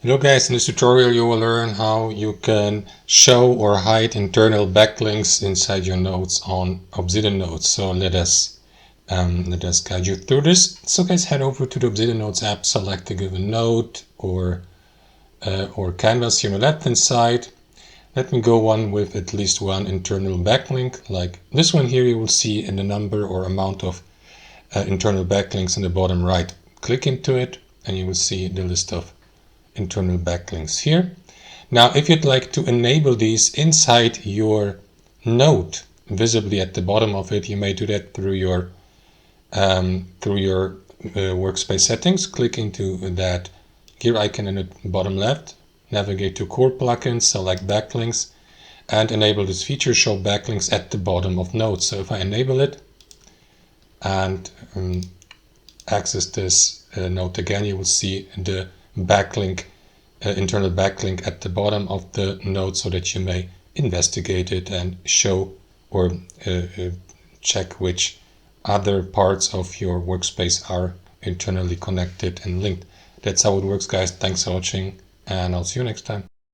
Hello guys, in this tutorial you will learn how you can show or hide internal backlinks inside your nodes on Obsidian nodes. So let us guide you through this. So guys, head over to the Obsidian Nodes app, select a given node or canvas here on the left hand side. Let me go one with at least one internal backlink, like this one here. You will see in the number or amount of internal backlinks in the bottom right. Click into it and you will see the list of internal backlinks here. Now, if you'd like to enable these inside your node, visibly at the bottom of it, you may do that through your workspace settings. Click into that gear icon in the bottom left, navigate to Core Plugins, select Backlinks, and enable this feature, show backlinks at the bottom of nodes. So if I enable it and access this node again, you will see the backlink, internal backlink at the bottom of the node, so that you may investigate it and show or check which other parts of your workspace are internally connected and linked. That's how it works, guys. Thanks for watching, and I'll see you next time.